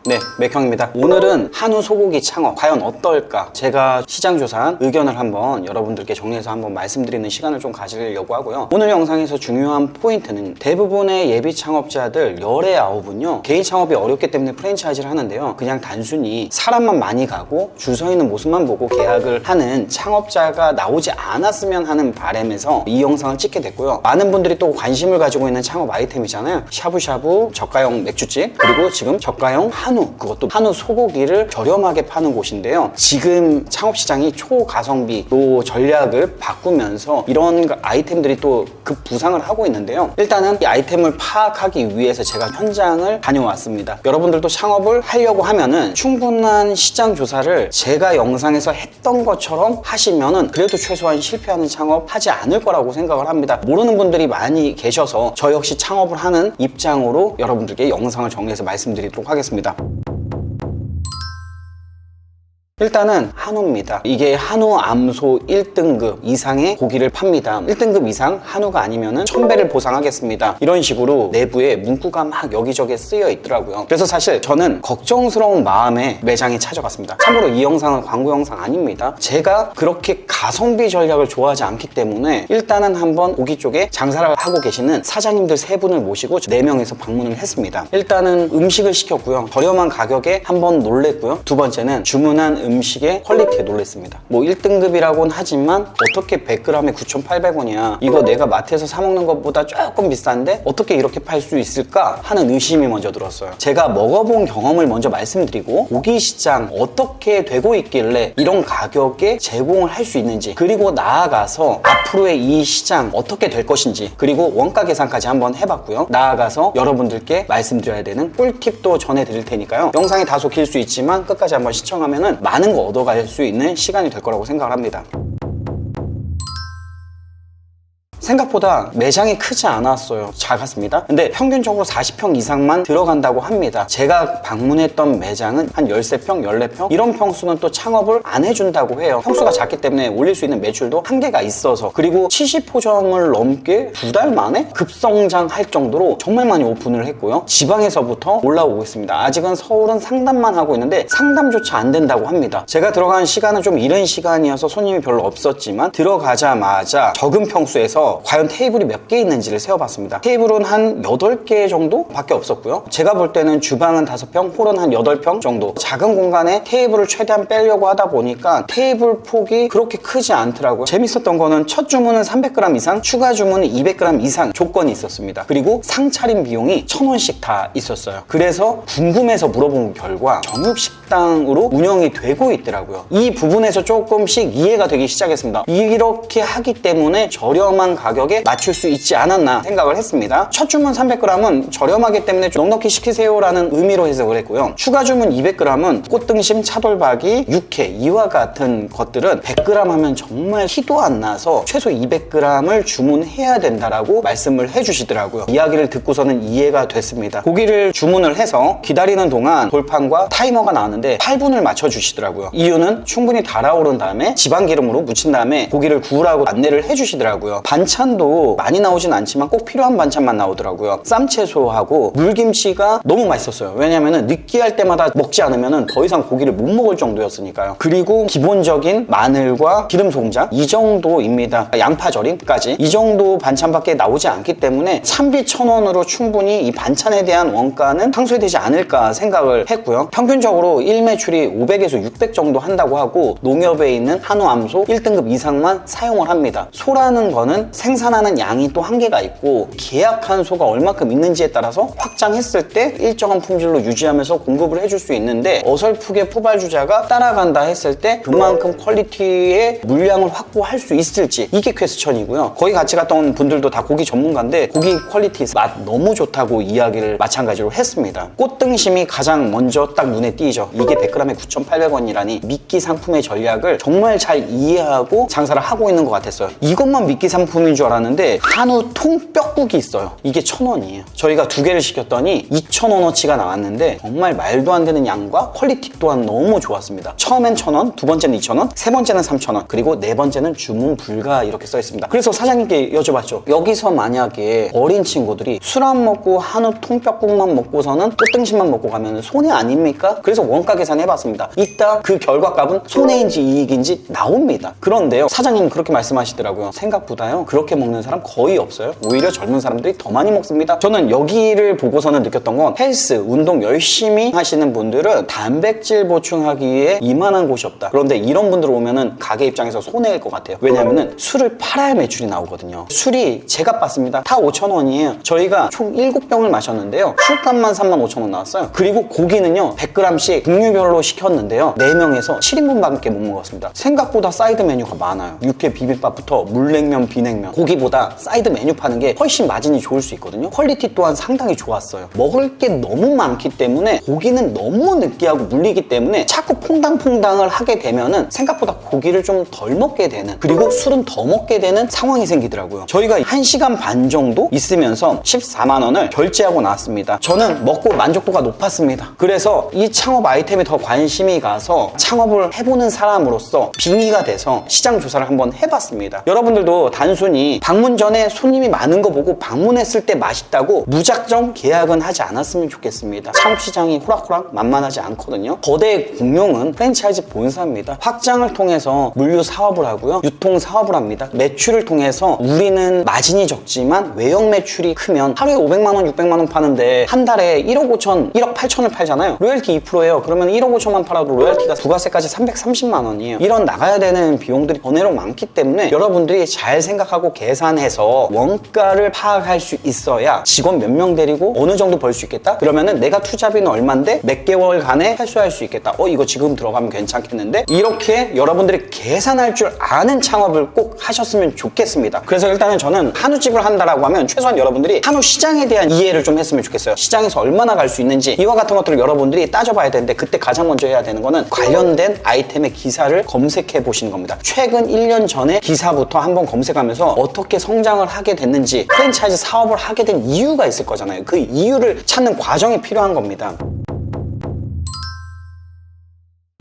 네, 맥형입니다. 오늘은 한우 소고기 창업 과연 어떨까? 제가 시장 조사한 의견을 한번 여러분들께 정리해서 한번 말씀드리는 시간을 좀 가지려고 하고요. 오늘 영상에서 중요한 포인트는 대부분의 예비 창업자들 열의 아홉은요, 개인 창업이 어렵기 때문에 프랜차이즈를 하는데요, 그냥 단순히 사람만 많이 가고 줄 서 있는 모습만 보고 계약을 하는 창업자가 나오지 않았으면 하는 바람에서 이 영상을 찍게 됐고요. 많은 분들이 또 관심을 가지고 있는 창업 아이템이잖아요. 샤브샤브, 저가형 맥주집, 그리고 지금 저가형 한우, 그것도 한우 소고기를 저렴하게 파는 곳인데요. 지금 창업시장이 초가성비 또 전략을 바꾸면서 이런 아이템들이 또 급부상을 하고 있는데요. 일단은 이 아이템을 파악하기 위해서 제가 현장을 다녀왔습니다. 여러분들도 창업을 하려고 하면은 충분한 시장 조사를 제가 영상에서 했던 것처럼 하시면은 그래도 최소한 실패하는 창업 하지 않을 거라고 생각을 합니다. 모르는 분들이 많이 계셔서 저 역시 창업을 하는 입장으로 여러분들께 영상을 정리해서 말씀드리도록 하겠습니다. 일단은 한우입니다. 이게 한우 암소 1등급 이상의 고기를 팝니다. 1등급 이상 한우가 아니면은 1000배를 보상하겠습니다. 이런 식으로 내부에 문구가 막 여기저기 쓰여 있더라고요. 그래서 사실 저는 걱정스러운 마음에 매장에 찾아갔습니다. 참고로 이 영상은 광고 영상 아닙니다. 제가 그렇게 가성비 전략을 좋아하지 않기 때문에 일단은 한번 고기 쪽에 장사를 하고 계시는 사장님들 3분을 모시고 4명에서 방문을 했습니다. 일단은 음식을 시켰고요. 저렴한 가격에 한번 놀랬고요. 두 번째는 주문한 음식의 퀄리티에 놀랬습니다. 뭐 1등급이라고는 하지만 어떻게 100g에 9,800원이야, 이거 내가 마트에서 사 먹는 것보다 조금 비싼데 어떻게 이렇게 팔 수 있을까 하는 의심이 먼저 들었어요. 제가 먹어본 경험을 먼저 말씀드리고 고기 시장 어떻게 되고 있길래 이런 가격에 제공을 할 수 있는지, 그리고 나아가서 앞으로의 이 시장 어떻게 될 것인지, 그리고 원가 계산까지 한번 해봤고요. 나아가서 여러분들께 말씀드려야 되는 꿀팁도 전해드릴 테니까요. 영상이 다소 길 수 있지만 끝까지 한번 시청하면은 많은 거 얻어갈 수 있는 시간이 될 거라고 생각을 합니다. 생각보다 매장이 크지 않았어요. 작았습니다. 근데 평균적으로 40평 이상만 들어간다고 합니다. 제가 방문했던 매장은 한 13평, 14평 이런 평수는 또 창업을 안 해준다고 해요. 평수가 작기 때문에 올릴 수 있는 매출도 한계가 있어서, 그리고 70호점을 넘게 2달 만에 급성장할 정도로 정말 많이 오픈을 했고요. 지방에서부터 올라오고 있습니다. 아직은 서울은 상담만 하고 있는데 상담조차 안 된다고 합니다. 제가 들어간 시간은 좀 이른 시간이어서 손님이 별로 없었지만 들어가자마자 적은 평수에서 과연 테이블이 몇 개 있는지를 세어봤습니다. 테이블은 한 8개 정도 밖에 없었고요. 제가 볼 때는 주방은 5평, 홀은 한 8평 정도, 작은 공간에 테이블을 최대한 빼려고 하다 보니까 테이블 폭이 그렇게 크지 않더라고요. 재밌었던 거는 첫 주문은 300g 이상, 추가 주문은 200g 이상 조건이 있었습니다. 그리고 상차림 비용이 1,000원씩 다 있었어요. 그래서 궁금해서 물어본 결과 정육식당으로 운영이 되고 있더라고요. 이 부분에서 조금씩 이해가 되기 시작했습니다. 이렇게 하기 때문에 저렴한 가격에 맞출 수 있지 않았나 생각을 했습니다. 첫 주문 300g은 저렴하기 때문에 좀 넉넉히 시키세요라는 의미로 해석을 했고요. 추가 주문 200g은 꽃등심, 차돌박이, 육회 이와 같은 것들은 100g 하면 정말 티도 안 나서 최소 200g을 주문해야 된다라고 말씀을 해주시더라고요. 이야기를 듣고서는 이해가 됐습니다. 고기를 주문을 해서 기다리는 동안 돌판과 타이머가 나왔는데 8분을 맞춰주시더라고요. 이유는 충분히 달아오른 다음에 지방기름으로 무친 다음에 고기를 구우라고 안내를 해주시더라고요. 반찬도 많이 나오진 않지만 꼭 필요한 반찬만 나오더라고요. 쌈채소하고 물김치가 너무 맛있었어요. 왜냐면은 느끼할 때마다 먹지 않으면은 더 이상 고기를 못 먹을 정도였으니까요. 그리고 기본적인 마늘과 기름소금장 이 정도입니다. 양파절임까지 이 정도 반찬밖에 나오지 않기 때문에 참비 1,000원으로 충분히 이 반찬에 대한 원가는 상쇄되지 않을까 생각을 했고요. 평균적으로 1매출이 500에서 600 정도 한다고 하고, 농협에 있는 한우 암소 1등급 이상만 사용을 합니다. 소라는 거는 생산하는 양이 또 한계가 있고 계약한 소가 얼마큼 있는지에 따라서 확장했을 때 일정한 품질로 유지하면서 공급을 해줄 수 있는데, 어설프게 포발주자가 따라간다 했을 때 그만큼 퀄리티의 물량을 확보할 수 있을지, 이게 퀘스천이고요. 거기 같이 갔던 분들도 다 고기 전문가인데 고기 퀄리티 맛 너무 좋다고 이야기를 마찬가지로 했습니다. 꽃등심이 가장 먼저 딱 눈에 띄죠. 이게 100g에 9,800원이라니 미끼 상품의 전략을 정말 잘 이해하고 장사를 하고 있는 것 같았어요. 이것만 미끼 상품인 메뉴인 줄 알았는데 한우 통뼈국이 있어요. 이게 1,000원이에요. 저희가 2개를 시켰더니 2,000원어치가 나왔는데 정말 말도 안 되는 양과 퀄리티 또한 너무 좋았습니다. 처음엔 1,000원, 두 번째는 2,000원, 세 번째는 3,000원, 그리고 네 번째는 주문 불가 이렇게 써 있습니다. 그래서 사장님께 여쭤봤죠. 여기서 만약에 어린 친구들이 술 안 먹고 한우 통뼈국만 먹고서는 꽃등심만 먹고 가면 손해 아닙니까? 그래서 원가 계산해봤습니다. 이따 그 결과값은 손해인지 이익인지 나옵니다. 그런데요, 사장님은 그렇게 말씀하시더라고요. 생각보다요 그렇게 먹는 사람 거의 없어요. 오히려 젊은 사람들이 더 많이 먹습니다. 저는 여기를 보고서는 느꼈던 건 헬스, 운동 열심히 하시는 분들은 단백질 보충하기에 이만한 곳이 없다. 그런데 이런 분들 오면은 가게 입장에서 손해일 것 같아요. 왜냐면은 술을 팔아야 매출이 나오거든요. 술이 제가 봤습니다. 다 5,000원이에요. 저희가 총 7병을 마셨는데요. 술값만 35,000원 나왔어요. 그리고 고기는요 100g씩 종류별로 시켰는데요. 4명에서 7인분밖에 못 먹었습니다. 생각보다 사이드 메뉴가 많아요. 육회 비빔밥부터 물냉면, 비냉면, 고기보다 사이드 메뉴 파는 게 훨씬 마진이 좋을 수 있거든요. 퀄리티 또한 상당히 좋았어요. 먹을 게 너무 많기 때문에 고기는 너무 느끼하고 물리기 때문에 자꾸 퐁당퐁당을 하게 되면은 생각보다 고기를 좀 덜 먹게 되는, 그리고 술은 더 먹게 되는 상황이 생기더라고요. 저희가 1시간 반 정도 있으면서 14만 원을 결제하고 나왔습니다. 저는 먹고 만족도가 높았습니다. 그래서 이 창업 아이템에 더 관심이 가서 창업을 해보는 사람으로서 빙의가 돼서 시장 조사를 한번 해봤습니다. 여러분들도 단순히 방문 전에 손님이 많은 거 보고 방문했을 때 맛있다고 무작정 계약은 하지 않았으면 좋겠습니다. 창업시장이 호락호락 만만하지 않거든요. 거대 공룡은 프랜차이즈 본사입니다. 확장을 통해서 물류 사업을 하고요, 유통 사업을 합니다. 매출을 통해서 우리는 마진이 적지만 외형 매출이 크면 하루에 500만 원, 600만 원 파는데 한 달에 1억 5천, 1억 8천을 팔잖아요. 로열티 2%예요. 그러면 1억 5천만 팔아도 로열티가 부가세까지 330만 원이에요. 이런 나가야 되는 비용들이 번외로 많기 때문에 여러분들이 잘 생각하고 계산해서 원가를 파악할 수 있어야 직원 몇 명 데리고 어느 정도 벌 수 있겠다? 그러면은 내가 투자비는 얼만데 몇 개월간에 회수할 수 있겠다. 이거 지금 들어가면 괜찮겠는데? 이렇게 여러분들이 계산할 줄 아는 창업을 꼭 하셨으면 좋겠습니다. 그래서 일단은 저는 한우집을 한다라고 하면 최소한 여러분들이 한우 시장에 대한 이해를 좀 했으면 좋겠어요. 시장에서 얼마나 갈 수 있는지 이와 같은 것들을 여러분들이 따져봐야 되는데, 그때 가장 먼저 해야 되는 거는 관련된 아이템의 기사를 검색해 보시는 겁니다. 최근 1년 전에 기사부터 한번 검색하면서 어떻게 성장을 하게 됐는지, 프랜차이즈 사업을 하게 된 이유가 있을 거잖아요. 그 이유를 찾는 과정이 필요한 겁니다.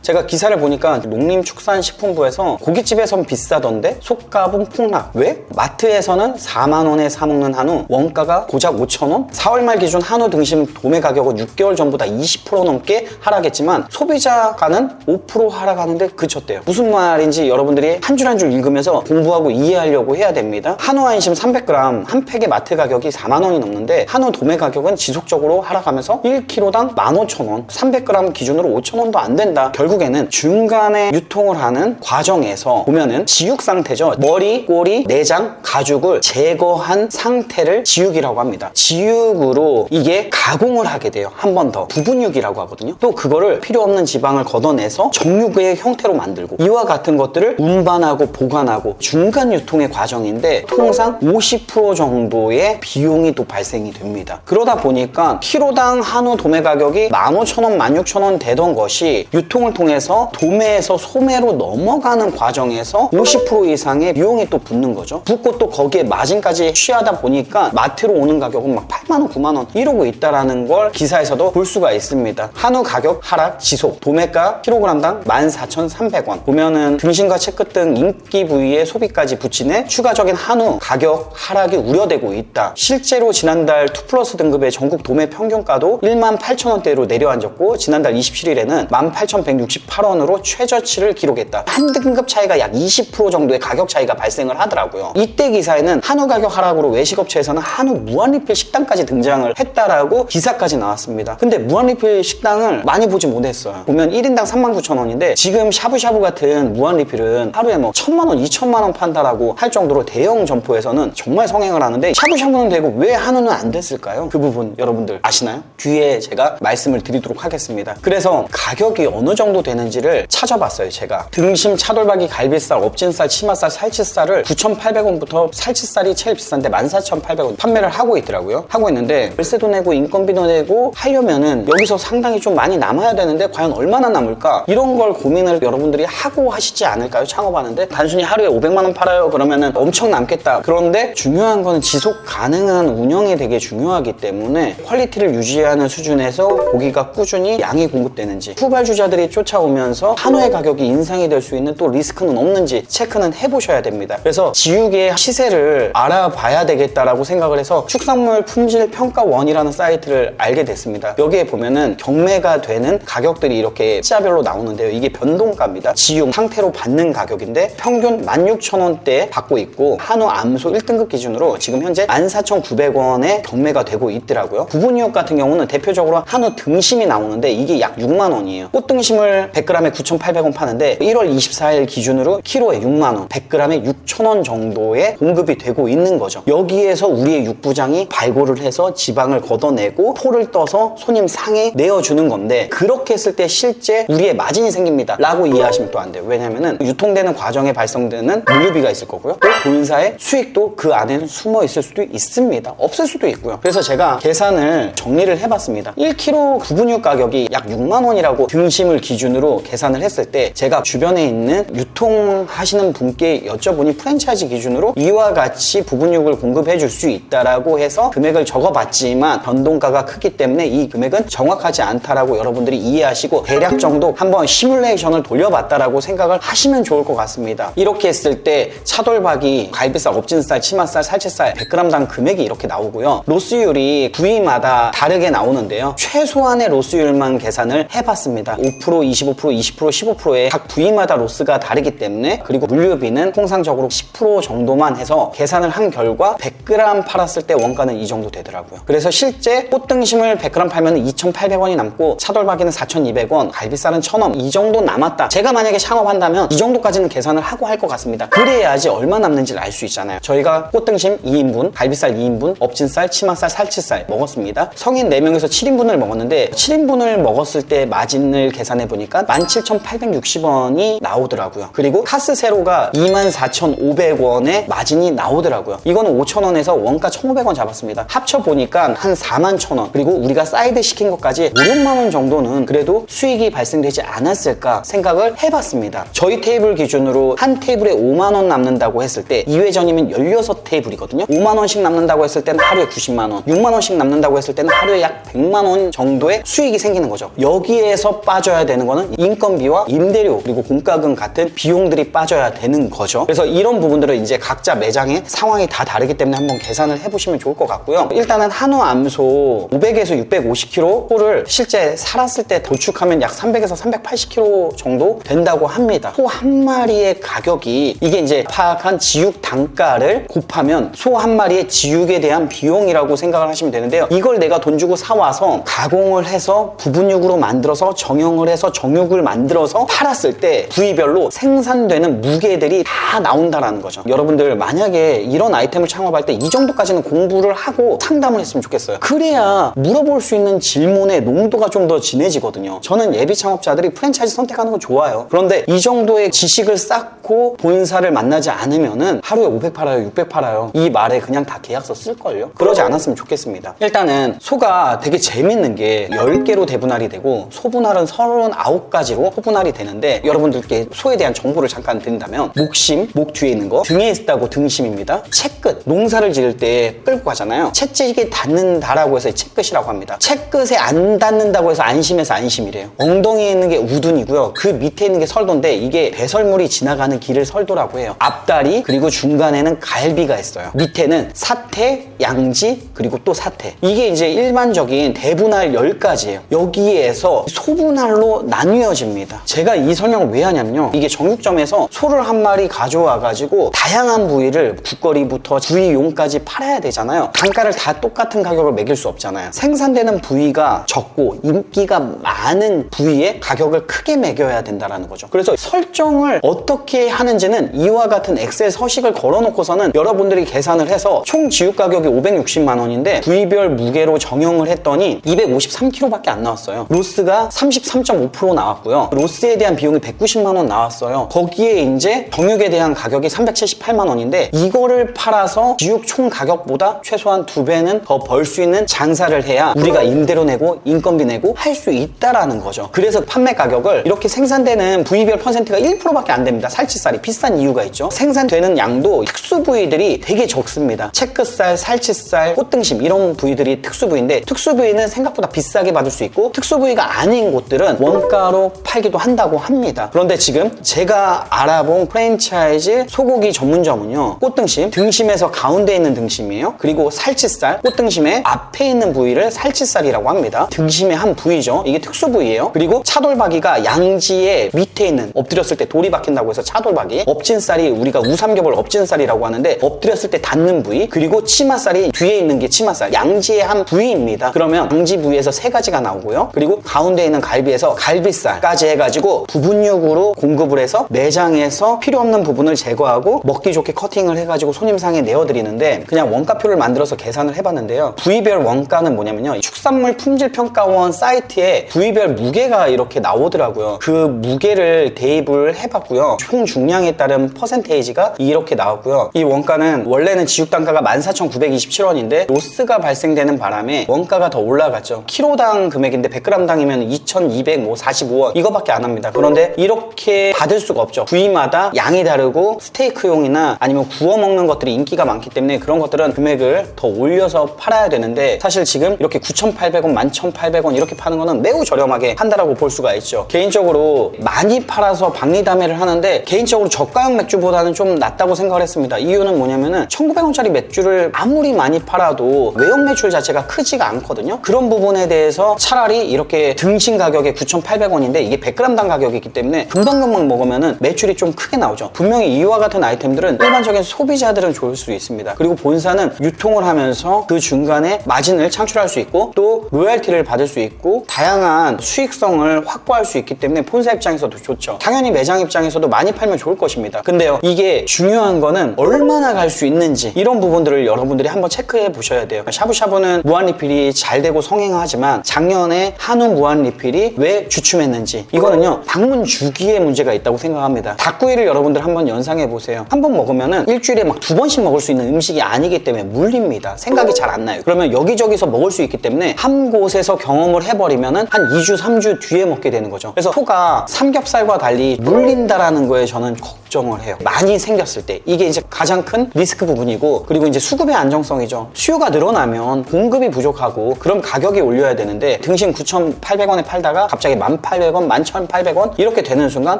제가 기사를 보니까 농림축산식품부에서 고깃집에선 비싸던데 속값은 폭락. 왜? 마트에서는 4만 원에 사 먹는 한우 원가가 고작 5,000원? 4월 말 기준 한우 등심 도매 가격은 6개월 전보다 20% 넘게 하락했지만 소비자가는 5% 하락하는데 그쳤대요. 무슨 말인지 여러분들이 한 줄 한 줄 읽으면서 공부하고 이해하려고 해야 됩니다. 한우 안심 300g 한 팩의 마트 가격이 4만 원이 넘는데 한우 도매 가격은 지속적으로 하락하면서 1kg당 15,000원, 300g 기준으로 5,000원도 안 된다. 결국에는 중간에 유통을 하는 과정에서 보면은 지육 상태죠. 머리, 꼬리, 내장, 가죽을 제거한 상태를 지육이라고 합니다. 지육으로 이게 가공을 하게 돼요. 한 번 더 부분육이라고 하거든요. 또 그거를 필요 없는 지방을 걷어내서 정육의 형태로 만들고, 이와 같은 것들을 운반하고 보관하고 중간 유통의 과정인데 통상 50% 정도의 비용이 또 발생이 됩니다. 그러다 보니까 키로당 한우 도매 가격이 15,000원, 16,000원 되던 것이 유통을 통해서 도매에서 소매로 넘어가는 과정에서 50% 이상의 비용이 또 붙는 거죠. 붙고 또 거기에 마진까지 취하다 보니까 마트로 오는 가격은 막 8만 원, 9만 원 이러고 있다라는 걸 기사에서도 볼 수가 있습니다. 한우 가격 하락 지속, 도매가 킬로그램당 14,300원. 보면은 등심과 채끝 등 인기 부위의 소비까지 붙이네 추가적인 한우 가격 하락이 우려되고 있다. 실제로 지난달 2플러스 등급의 전국 도매 평균가도 18,000원대로 내려앉았고, 지난달 27일에는 18,168원으로 최저치를 기록했다. 한 등급 차이가 약 20% 정도의 가격 차이가 발생을 하더라고요. 이때 기사에는 한우 가격 하락으로 외식업체에서는 한우 무한리필 식당까지 등장을 했다라고 기사까지 나왔습니다. 근데 무한리필 식당을 많이 보지 못했어요. 보면 1인당 39,000원인데 지금 샤브샤브 같은 무한리필은 하루에 뭐 1,000만원, 2,000만원 판다라고 할 정도로 대형 점포에서는 정말 성행을 하는데 샤브샤브는 되고 왜 한우는 안 됐을까요? 그 부분 여러분들 아시나요? 뒤에 제가 말씀을 드리도록 하겠습니다. 그래서 가격이 어느 정도 정도 되는지를 찾아봤어요. 제가 등심, 차돌박이, 갈비살, 업진살, 치맛살, 살치살을 9,800원부터 살치살이 제일 비싼데 14,800원 판매를 하고 있더라고요. 하고 있는데 월세도 내고 인건비도 내고 하려면은 여기서 상당히 좀 많이 남아야 되는데 과연 얼마나 남을까? 이런 걸 고민을 여러분들이 하고 하시지 않을까요? 창업하는데 단순히 하루에 500만 원 팔아요 그러면은 엄청 남겠다. 그런데 중요한 거는 지속 가능한 운영이 되게 중요하기 때문에 퀄리티를 유지하는 수준에서 고기가 꾸준히 양이 공급되는지, 후발주자들이 쫓아오면서 한우의 가격이 인상이 될 수 있는 또 리스크는 없는지 체크는 해보셔야 됩니다. 그래서 지육의 시세를 알아봐야 되겠다라고 생각을 해서 축산물 품질 평가원이라는 사이트를 알게 됐습니다. 여기에 보면은 경매가 되는 가격들이 이렇게 시자별로 나오는데요. 이게 변동가입니다. 지육 상태로 받는 가격인데 평균 16,000원대 받고 있고 한우 암소 1등급 기준으로 지금 현재 14,900원에 경매가 되고 있더라고요. 부분이육 같은 경우는 대표적으로 한우 등심이 나오는데 이게 약 6만 원이에요. 꽃등심을 100g에 9,800원 파는데 1월 24일 기준으로 키로에 6만 원, 100g에 6,000원 정도의 공급이 되고 있는 거죠. 여기에서 우리의 육부장이 발굴을 해서 지방을 걷어내고 포를 떠서 손님 상에 내어주는 건데 그렇게 했을 때 실제 우리의 마진이 생깁니다 라고 이해하시면 또 안 돼요. 왜냐면은 유통되는 과정에 발생되는 물류비가 있을 거고요. 또 본사의 수익도 그 안에는 숨어 있을 수도 있습니다. 없을 수도 있고요. 그래서 제가 계산을 정리를 해봤습니다. 1kg 부분육 가격이 약 6만 원이라고 등심을 기준으로 계산을 했을 때 제가 주변에 있는 유통하시는 분께 여쭤보니 프랜차이즈 기준으로 이와 같이 부분육을 공급해 줄 수 있다라고 해서 금액을 적어봤지만 변동가가 크기 때문에 이 금액은 정확하지 않다라고 여러분들이 이해하시고 대략 정도 한번 시뮬레이션을 돌려봤다라고 생각을 하시면 좋을 것 같습니다. 이렇게 했을 때 차돌박이, 갈비살, 업진살, 치맛살, 살치살 100g당 금액이 이렇게 나오고요. 로스율이 부위마다 다르게 나오는데요. 최소한의 로스율만 계산을 해봤습니다. 5%, 25%, 20%, 15%의 각 부위마다 로스가 다르기 때문에, 그리고 물류비는 통상적으로 10% 정도만 해서 계산을 한 결과 100g 팔았을 때 원가는 이 정도 되더라고요. 그래서 실제 꽃등심을 100g 팔면 2,800원이 남고 차돌박이는 4,200원, 갈비살은 1,000원 이 정도 남았다. 제가 만약에 창업한다면 이 정도까지는 계산을 하고 할 것 같습니다. 그래야지 얼마 남는지를 알 수 있잖아요. 저희가 꽃등심 2인분, 갈비살 2인분, 업진살, 치맛살, 살치살 먹었습니다. 성인 4명에서 7인분을 먹었는데 7인분을 먹었을 때 마진을 계산해 보니까 17,860원이 나오더라고요. 그리고 카스 세로가 24,500원의 마진이 나오더라고요. 이거는 5,000원에서 원가 1,500원 잡았습니다. 합쳐보니까 한 41,000원, 그리고 우리가 사이드 시킨 것까지 5, 6만원 정도는 그래도 수익이 발생되지 않았을까 생각을 해봤습니다. 저희 테이블 기준으로 한 테이블에 5만원 남는다고 했을 때 2회전이면 16테이블이거든요. 5만원씩 남는다고 했을 때는 하루에 90만원, 6만원씩 남는다고 했을 때는 하루에 약 100만원 정도의 수익이 생기는 거죠. 여기에서 빠져야 되는 거는 인건비와 임대료, 그리고 공과금 같은 비용들이 빠져야 되는 거죠. 그래서 이런 부분들은 이제 각자 매장의 상황이 다 다르기 때문에 한번 계산을 해보시면 좋을 것 같고요. 일단은 한우 암소 500에서 650kg를 실제 살았을 때 도축하면 약 300에서 380kg 정도 된다고 합니다. 소 한 마리의 가격이, 이게 이제 파악한 지육 단가를 곱하면 소 한 마리의 지육에 대한 비용이라고 생각을 하시면 되는데요. 이걸 내가 돈 주고 사와서 가공을 해서 부분육으로 만들어서 정형을 해서 정육을 만들어서 팔았을 때 부위별로 생산되는 무게들이 다 나온다라는 거죠. 여러분들 만약에 이런 아이템을 창업할 때 이 정도까지는 공부를 하고 상담을 했으면 좋겠어요. 그래야 물어볼 수 있는 질문의 농도가 좀 더 진해지거든요. 저는 예비 창업자들이 프랜차이즈 선택하는 건 좋아요. 그런데 이 정도의 지식을 쌓고 본사를 만나지 않으면은 하루에 500 팔아요, 600 팔아요, 이 말에 그냥 다 계약서 쓸걸요? 그러지 않았으면 좋겠습니다. 일단은 소가 되게 재밌는 게 10개로 대분할이 되고 소분할은 39가지로 소분할이 되는데, 여러분들께 소에 대한 정보를 잠깐 드린다면 목심, 목 뒤에 있는 거, 등에 있다고 등심입니다. 채끝, 농사를 지을 때 끌고 가잖아요. 채찍이 닿는다라고 해서 채끝이라고 합니다. 채끝에 안 닿는다고 해서 안심해서 안심이래요. 엉덩이에 있는 게 우둔이고요. 그 밑에 있는 게 설도인데 이게 배설물이 지나가는 길을 설도라고 해요. 앞다리, 그리고 중간에는 갈비가 있어요. 밑에는 사태, 양지, 그리고 또 사태. 이게 이제 일반적인 대분할 10가지예요. 여기에서 소분할로 나뉘어집니다. 제가 이 설명을 왜 하냐면요, 이게 정육점에서 소를 한 마리 가져와 가지고 다양한 부위를 국거리부터 부위용까지 팔아야 되잖아요. 단가를 다 똑같은 가격을 매길 수 없잖아요. 생산되는 부위가 적고 인기가 많은 부위에 가격을 크게 매겨야 된다는 거죠. 그래서 설정을 어떻게 하는지는 이와 같은 엑셀 서식을 걸어놓고서는 여러분들이 계산을 해서 총 지육 가격이 560만 원인데 부위별 무게로 정형을 했더니 253kg밖에 안 나왔어요. 로스가 33.5% 정도 나왔고요. 로스에 대한 비용이 190만 원 나왔어요. 거기에 이제 정육에 대한 가격이 378만 원인데 이거를 팔아서 지육 총 가격보다 최소한 2배는 더 벌 수 있는 장사를 해야 우리가 임대료 내고 인건비 내고 할 수 있다라는 거죠. 그래서 판매 가격을 이렇게 생산되는 부위별 퍼센트가 1%밖에 안 됩니다. 살치살이 비싼 이유가 있죠. 생산되는 양도 특수 부위들이 되게 적습니다. 체크살, 살치살, 꽃등심 이런 부위들이 특수 부위인데 특수 부위는 생각보다 비싸게 받을 수 있고 특수 부위가 아닌 곳들은 원가로 팔기도 한다고 합니다. 그런데 지금 제가 알아본 프랜차이즈 소고기 전문점은요, 꽃등심, 등심에서 가운데 있는 등심이에요. 그리고 살치살, 꽃등심의 앞에 있는 부위를 살치살이라고 합니다. 등심의 한 부위죠. 이게 특수 부위예요. 그리고 차돌박이가 양지의 밑에 있는, 엎드렸을 때 돌이 박힌다고 해서 차돌박이, 엎진살이 우리가 우삼겹을 엎진살이라고 하는데 엎드렸을 때 닿는 부위, 그리고 치맛살이 뒤에 있는 게 치맛살, 양지의 한 부위입니다. 그러면 양지 부위에서 3가지가 나오고요. 그리고 가운데 있는 갈비에서 갈비살까지 해가지고 부분육으로 공급을 해서 매장에서 필요 없는 부분을 제거하고 먹기 좋게 커팅을 해가지고 손님상에 내어드리는데, 그냥 원가표를 만들어서 계산을 해봤는데요. 부위별 원가는 뭐냐면요, 축산물 품질평가원 사이트에 부위별 무게가 이렇게 나오더라고요. 그 무게를 대입을 해봤고요. 총 중량에 따른 퍼센테이지가 이렇게 나왔고요. 이 원가는 원래는 지육단가가 14,927원인데 로스가 발생되는 바람에 원가가 더 올라갔죠. 키로당 금액인데 100g당이면 2,245원 이거밖에 안 합니다. 그런데 이렇게 받을 수가 없죠. 부위마다 양이 다르고 스테이크용이나 아니면 구워 먹는 것들이 인기가 많기 때문에 그런 것들은 금액을 더 올려서 팔아야 되는데, 사실 지금 이렇게 9,800원, 11,800원 이렇게 파는 거는 매우 저렴하게 한다라고 볼 수가 있죠. 개인적으로 많이 팔아서 박리담회를 하는데 개인적으로 저가형 맥주보다는 좀 낫다고 생각을 했습니다. 이유는 뭐냐면은 1,900원짜리 맥주를 아무리 많이 팔아도 외형 매출 자체가 크지가 않거든요. 그런 부분에 대해서 차라리 이렇게 등심 가격에 9,800원인데 이게 100g당 가격이기 때문에 금방금방 먹으면은 매출이 좀 크게 나오죠. 분명히 이와 같은 아이템들은 일반적인 소비자들은 좋을 수 있습니다. 그리고 본사는 유통을 하면서 그 중간에 마진을 창출할 수 있고 또 로열티를 받을 수 있고 다양한 수익성을 확보할 수 있기 때문에 본사 입장에서도 좋죠. 당연히 매장 입장에서도 많이 팔면 좋을 것입니다. 근데요, 이게 중요한 거는 얼마나 갈 수 있는지, 이런 부분들을 여러분들이 한번 체크해 보셔야 돼요. 샤브샤브는 무한 리필이 잘 되고 성행하지만 작년에 한우 무한 리필이 왜 주춤했는지, 이거는요 방문 주기에 문제가 있다고 생각합니다. 닭구이를 여러분들 한번 연상해 보세요. 한 번 먹으면은 일주일에 막 2번씩 먹을 수 있는 음식이 아니기 때문에 물립니다. 생각이 잘 안 나요. 그러면 여기저기서 먹을 수 있기 때문에 한 곳에서 경험을 해버리면은 한 2주 3주 뒤에 먹게 되는 거죠. 그래서 소가 삼겹살과 달리 물린다라는 거에 저는 걱정을 해요. 많이 생겼을 때 이게 이제 가장 큰 리스크 부분이고, 그리고 이제 수급의 안정성이죠. 수요가 늘어나면 공급이 부족하고 그럼 가격이 올려야 되는데 등심 9,800원에 팔다가 갑자기 1,800원, 11,800원 이렇게 되는 순간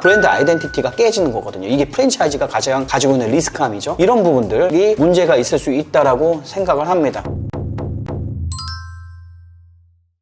브랜드 아이덴티티가 깨지는 거거든요. 이게 프랜차이즈가 가장 가지고 있는 리스크함이죠. 이런 부분들이 문제가 있을 수 있다라고 생각을 합니다.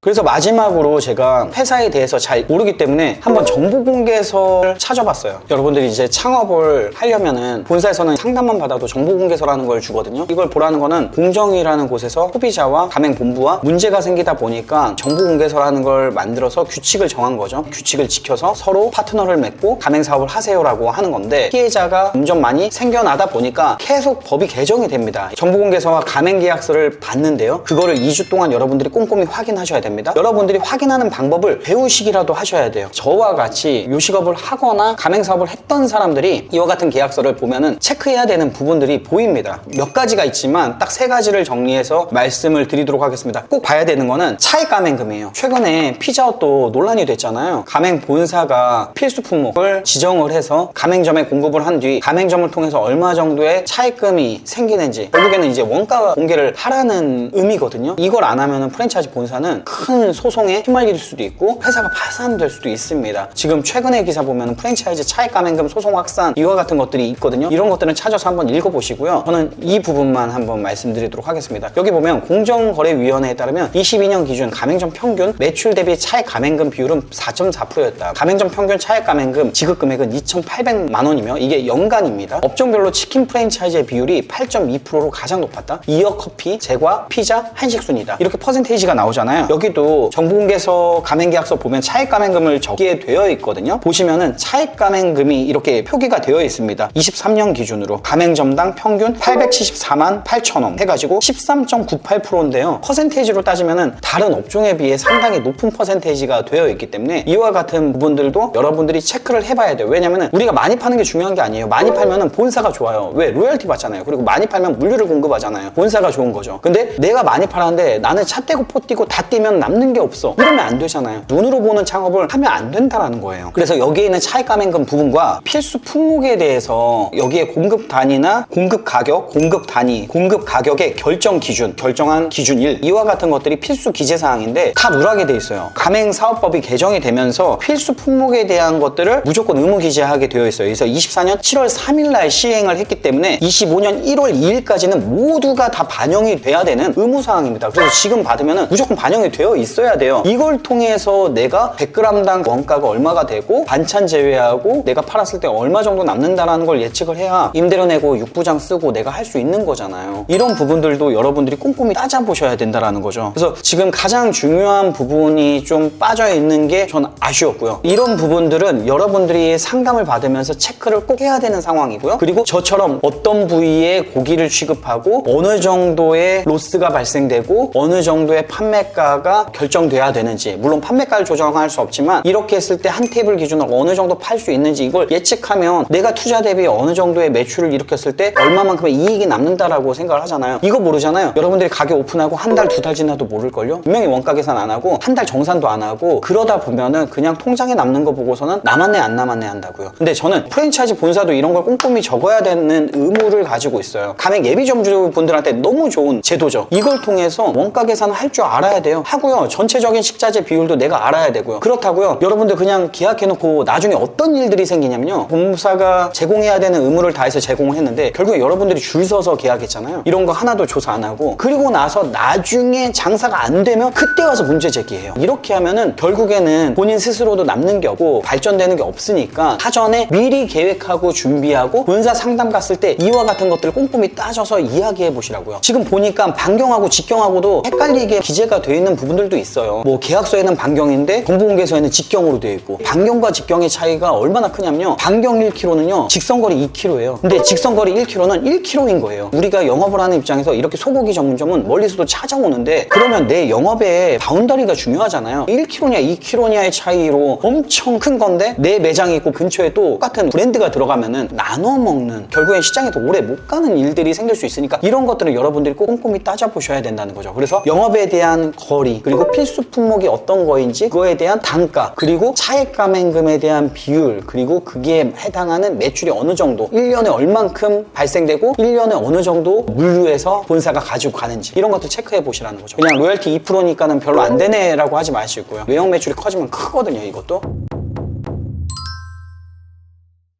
그래서 마지막으로 제가 회사에 대해서 잘 모르기 때문에 한번 정보공개서를 찾아봤어요. 여러분들이 이제 창업을 하려면은 본사에서는 상담만 받아도 정보공개서라는 걸 주거든요. 이걸 보라는 거는 공정위라는 곳에서 소비자와 가맹본부와 문제가 생기다 보니까 정보공개서라는 걸 만들어서 규칙을 정한 거죠. 규칙을 지켜서 서로 파트너를 맺고 가맹사업을 하세요라고 하는 건데, 피해자가 점점 많이 생겨나다 보니까 계속 법이 개정이 됩니다. 정보공개서와 가맹계약서를 받는데요, 그거를 2주 동안 여러분들이 꼼꼼히 확인하셔야 됩니다. 여러분들이 확인하는 방법을 배우시기라도 하셔야 돼요. 저와 같이 요식업을 하거나 가맹사업을 했던 사람들이 이와 같은 계약서를 보면은 체크해야 되는 부분들이 보입니다. 몇 가지가 있지만 딱 3가지를 정리해서 말씀을 드리도록 하겠습니다. 꼭 봐야 되는 거는 차액 가맹금이에요. 최근에 피자헛도 논란이 됐잖아요. 가맹 본사가 필수 품목을 지정을 해서 가맹점에 공급을 한 뒤 가맹점을 통해서 얼마 정도의 차액금이 생기는지, 결국에는 이제 원가 공개를 하라는 의미거든요. 이걸 안 하면은 프랜차이즈 본사는 큰 소송에 휘말릴 수도 있고 회사가 파산될 수도 있습니다. 지금 최근의 기사 보면 프랜차이즈 차액 가맹금 소송 확산 이와 같은 것들이 있거든요. 이런 것들은 찾아서 한번 읽어보시고요. 저는 이 부분만 한번 말씀드리도록 하겠습니다. 여기 보면 공정거래위원회에 따르면 22년 기준 가맹점 평균 매출 대비 차액 가맹금 비율은 4.4%였다. 가맹점 평균 차액 가맹금 지급 금액은 2,800만 원이며 이게 연간입니다. 업종별로 치킨 프랜차이즈의 비율이 8.2%로 가장 높았다. 이어 커피, 제과, 피자, 한식 순이다. 이렇게 퍼센테이지가 나오잖아요. 여기 여기도 정보공개서 가맹계약서 보면 차액 가맹금을 적게 되어 있거든요. 보시면은 차액 가맹금이 이렇게 표기가 되어 있습니다. 23년 기준으로 가맹점당 평균 874만 8천 원 해가지고 13.98%인데요. 퍼센테이지로 따지면은 다른 업종에 비해 상당히 높은 퍼센테이지가 되어 있기 때문에 이와 같은 부분들도 여러분들이 체크를 해봐야 돼요. 왜냐면은 우리가 많이 파는 게 중요한 게 아니에요. 많이 팔면은 본사가 좋아요. 왜? 로열티 받잖아요. 그리고 많이 팔면 물류를 공급하잖아요. 본사가 좋은 거죠. 근데 내가 많이 팔았는데 나는 차 떼고 포 떼고 다 떼면 남는 게 없어. 이러면 안 되잖아요. 눈으로 보는 창업을 하면 안 된다라는 거예요. 그래서 여기에 있는 차익 가맹금 부분과 필수 품목에 대해서 여기에 공급 단위나 공급 가격, 공급 단위, 공급 가격의 결정 기준, 결정한 기준일 이와 같은 것들이 필수 기재사항인데 다 누락이 돼 있어요. 가맹사업법이 개정이 되면서 필수 품목에 대한 것들을 무조건 의무 기재하게 되어 있어요. 그래서 24년 7월 3일 날 시행을 했기 때문에 25년 1월 2일까지는 모두가 다 반영이 돼야 되는 의무사항입니다. 그래서 지금 받으면 무조건 반영이 되어 있어야 돼요. 이걸 통해서 내가 100g당 원가가 얼마가 되고 반찬 제외하고 내가 팔았을 때 얼마 정도 남는다라는 걸 예측을 해야 임대료 내고 육부장 쓰고 내가 할 수 있는 거잖아요. 이런 부분들도 여러분들이 꼼꼼히 따져보셔야 된다라는 거죠. 그래서 지금 가장 중요한 부분이 좀 빠져 있는 게 전 아쉬웠고요. 이런 부분들은 여러분들이 상담을 받으면서 체크를 꼭 해야 되는 상황이고요. 그리고 저처럼 어떤 부위에 고기를 취급하고 어느 정도의 로스가 발생되고 어느 정도의 판매가가 결정돼야 되는지, 물론 판매가를 조정할 수 없지만 이렇게 했을 때 한 테이블 기준으로 어느 정도 팔 수 있는지 이걸 예측하면 내가 투자 대비 어느 정도의 매출을 일으켰을 때 얼마만큼의 이익이 남는다라고 생각을 하잖아요. 이거 모르잖아요. 여러분들이 가게 오픈하고 한 달, 두 달 지나도 모를걸요? 분명히 원가 계산 안 하고 한 달 정산도 안 하고 그러다 보면은 그냥 통장에 남는 거 보고서는 남았네 안 남았네 한다고요. 근데 저는 프랜차이즈 본사도 이런 걸 꼼꼼히 적어야 되는 의무를 가지고 있어요. 가맹 예비점주 분들한테 너무 좋은 제도죠. 이걸 통해서 원가 계산을 할 줄 알아야 돼요. 하고요. 전체적인 식자재 비율도 내가 알아야 되고요. 그렇다고요. 여러분들 그냥 계약해놓고 나중에 어떤 일들이 생기냐면요. 본사가 제공해야 되는 의무를 다해서 제공을 했는데 결국에 여러분들이 줄 서서 계약했잖아요. 이런 거 하나도 조사 안 하고 그리고 나서 나중에 장사가 안 되면 그때 와서 문제 제기해요. 이렇게 하면은 결국에는 본인 스스로도 남는 게 없고 발전되는 게 없으니까 사전에 미리 계획하고 준비하고 본사 상담 갔을 때 이와 같은 것들을 꼼꼼히 따져서 이야기해 보시라고요. 지금 보니까 반경하고 직경하고도 헷갈리게 기재가 되어 있는 부분들도 있어요. 뭐 계약서에는 반경인데 정보공개서에는 직경으로 되어 있고 반경과 직경의 차이가 얼마나 크냐면요. 반경 1km는요 직선거리 2km예요. 근데 직선거리 1km는 1km인 거예요. 우리가 영업을 하는 입장에서 이렇게 소고기 전문점은 멀리서도 찾아오는데 그러면 내 영업의 바운더리가 중요하잖아요. 1km냐 2km냐의 차이로 엄청 큰 건데 내 매장이 있고 근처에 또 똑같은 브랜드가 들어가면은 나눠 먹는 결국엔 시장에 더 오래 못 가는 일들이 생길 수 있으니까 이런 것들을 여러분들이 꼭 꼼꼼히 따져보셔야 된다는 거죠. 그래서 영업에 대한 거리 그리고 필수 품목이 어떤 거인지 그거에 대한 단가 그리고 차액 가맹금에 대한 비율 그리고 그게 해당하는 매출이 어느 정도 1년에 얼만큼 발생되고 1년에 어느 정도 물류에서 본사가 가지고 가는지 이런 것들 체크해 보시라는 거죠. 그냥 로열티 2%니까는 별로 안 되네 라고 하지 마시고요. 외형 매출이 커지면 크거든요 이것도.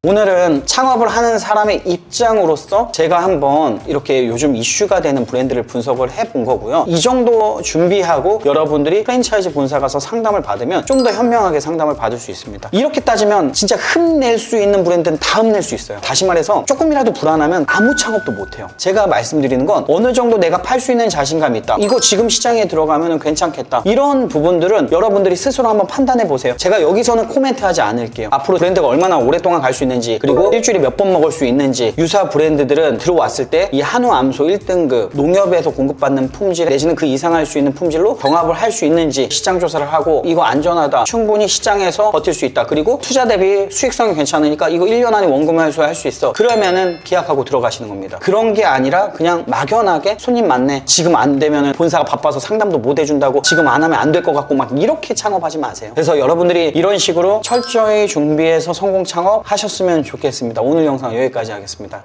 오늘은 창업을 하는 사람의 입장으로서 제가 한번 이렇게 요즘 이슈가 되는 브랜드를 분석을 해본 거고요. 이 정도 준비하고 여러분들이 프랜차이즈 본사 가서 상담을 받으면 좀 더 현명하게 상담을 받을 수 있습니다. 이렇게 따지면 진짜 흠낼 수 있는 브랜드는 다 흠낼 수 있어요. 다시 말해서 조금이라도 불안하면 아무 창업도 못해요. 제가 말씀드리는 건 어느 정도 내가 팔 수 있는 자신감이 있다. 이거 지금 시장에 들어가면 괜찮겠다. 이런 부분들은 여러분들이 스스로 한번 판단해 보세요. 제가 여기서는 코멘트하지 않을게요. 앞으로 브랜드가 얼마나 오랫동안 갈 수 있는지 그리고 일주일에 몇 번 먹을 수 있는지 유사 브랜드들은 들어왔을 때 이 한우 암소 1등급 농협에서 공급받는 품질 내지는 그 이상 할 수 있는 품질로 경합을 할 수 있는지 시장 조사를 하고 이거 안전하다 충분히 시장에서 버틸 수 있다 그리고 투자 대비 수익성이 괜찮으니까 이거 1년 안에 원금 회수할 수 있어 그러면은 계약하고 들어가시는 겁니다. 그런 게 아니라 그냥 막연하게 손님 많네 지금 안 되면은 본사가 바빠서 상담도 못 해준다고 지금 안 하면 안 될 것 같고 막 이렇게 창업하지 마세요. 그래서 여러분들이 이런 식으로 철저히 준비해서 성공 창업 하셨으면 좋겠습니다. 오늘 영상 여기까지 하겠습니다.